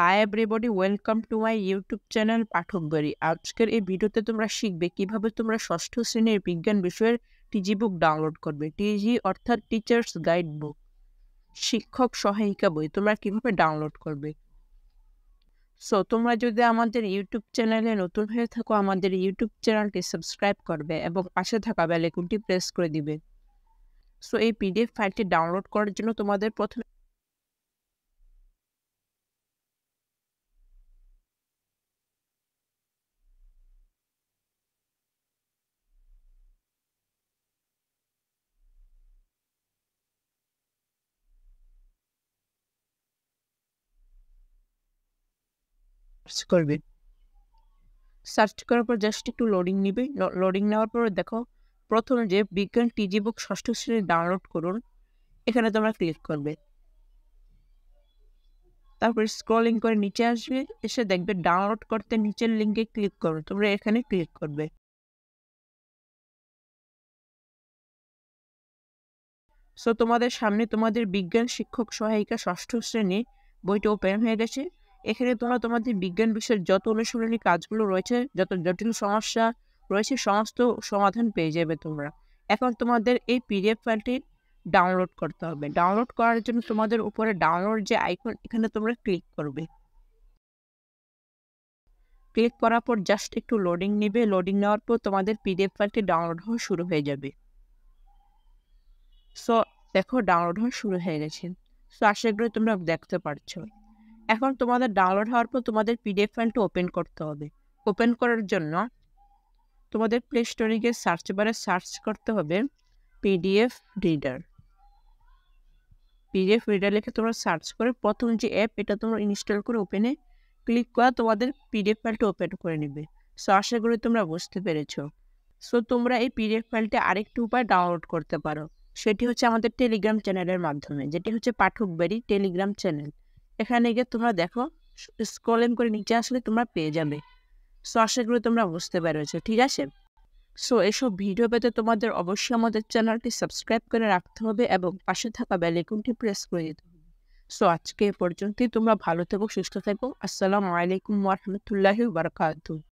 High everybody, welcome to my YouTube channel Pathak Bari. আজকের এই ভিডিওতে তোমরা শিখবে কিভাবে তোমরা ষষ্ঠ শ্রেণীর বিজ্ঞান বিষয়ের টিজি বুক ডাউনলোড করবে। টিজি অর্থাৎ টিচার্স গাইড বুক, শিক্ষক সহায়িকা বই তোমরা কিভাবে ডাউনলোড করবে। সো তোমরা যদি আমাদের ইউটিউব চ্যানেলে নতুন হয়ে থাকো, আমাদের ইউটিউব চ্যানেলটি সাবস্ক্রাইব করবে এবং পাশে থাকা বেল আইকনটি প্রেস করে দিবে। সো এই পিডিএফ ফাইলটি ডাউনলোড করার জন্য তোমাদের প্রথমে সার্চ করবে। সার্চ করার পর জাস্ট একটু লোডিং নিবে। লোডিং নেওয়ার পর দেখো প্রথমে যে বিজ্ঞান টিজি বুক ষষ্ঠ শ্রেণী ডাউনলোড করুন, এখানে তোমরা ক্লিক করবে। তারপর স্ক্রলিং করে নিচে আসবে, এসে দেখবে ডাউনলোড করতে নিচের লিঙ্কে ক্লিক করবে, তোমরা এখানে ক্লিক করবে। সো তোমাদের সামনে তোমাদের বিজ্ঞান শিক্ষক সহায়িকা ষষ্ঠ শ্রেণী বইটা ওপেন হয়ে গেছে। এখানে তোমরা তোমাদের বিজ্ঞান বিষয়ের যত অনুশীলনী কাজগুলো রয়েছে, যত জটিল সমস্যা রয়েছে, সমস্ত সমাধান পেয়ে যাবে তোমরা। এখন তোমাদের এই পিডিএফ ফাইলটি ডাউনলোড করতে হবে। ডাউনলোড করার জন্য তোমাদের উপরে ডাউনলোড যে আইকন, এখানে তোমরা ক্লিক করবে। ক্লিক করার পর জাস্ট একটু লোডিং নেবে। লোডিং নেওয়ার পর তোমাদের পিডিএফ ফাইলটি ডাউনলোড হওয়া শুরু হয়ে যাবে। সো দেখো ডাউনলোড হওয়া শুরু হয়ে গেছে। সো আশা করি তোমরা দেখতে পারছো। এখন তোমাদের ডাউনলোড হওয়ার পর তোমাদের পিডিএফ ফাইলটা ওপেন করতে হবে। ওপেন করার জন্য তোমাদের প্লে স্টোরে গিয়ে সার্চ বারে সার্চ করতে হবে পিডিএফ রিডার। পিডিএফ রিডার লিখে তোমরা সার্চ করে প্রথম যে অ্যাপ, এটা তোমরা ইনস্টল করে ওপেনে ক্লিক করা তোমাদের পিডিএফ ফাইলটা ওপেন করে নেবে। সো আশা করি তোমরা বুঝতে পেরেছো। সো তোমরা এই পিডিএফ ফাইলটা আরেকটু উপায় ডাউনলোড করতে পারো। সেটি হচ্ছে আমাদের টেলিগ্রাম চ্যানেলের মাধ্যমে, যেটি হচ্ছে পাঠক বাড়ি টেলিগ্রাম চ্যানেল। এখানে গিয়ে তোমরা দেখো, স্ক্রলিং করে নিচে আসলে তোমরা পেয়ে যাবে। সো আশা করি তোমরা বুঝতে পেরেছো, ঠিক আছে। সো এসব ভিডিও পেতে তোমাদের অবশ্যই আমাদের চ্যানেলটি সাবস্ক্রাইব করে রাখতে হবে এবং পাশে থাকা বেল আইকনটি প্রেস করে দিতে হবে। সো আজকে এ পর্যন্তই। তোমরা ভালো থেকো, সুস্থ থেকো। আসসালামু আলাইকুম ওয়া রাহমাতুল্লাহি ওয়া বারাকাতুহু।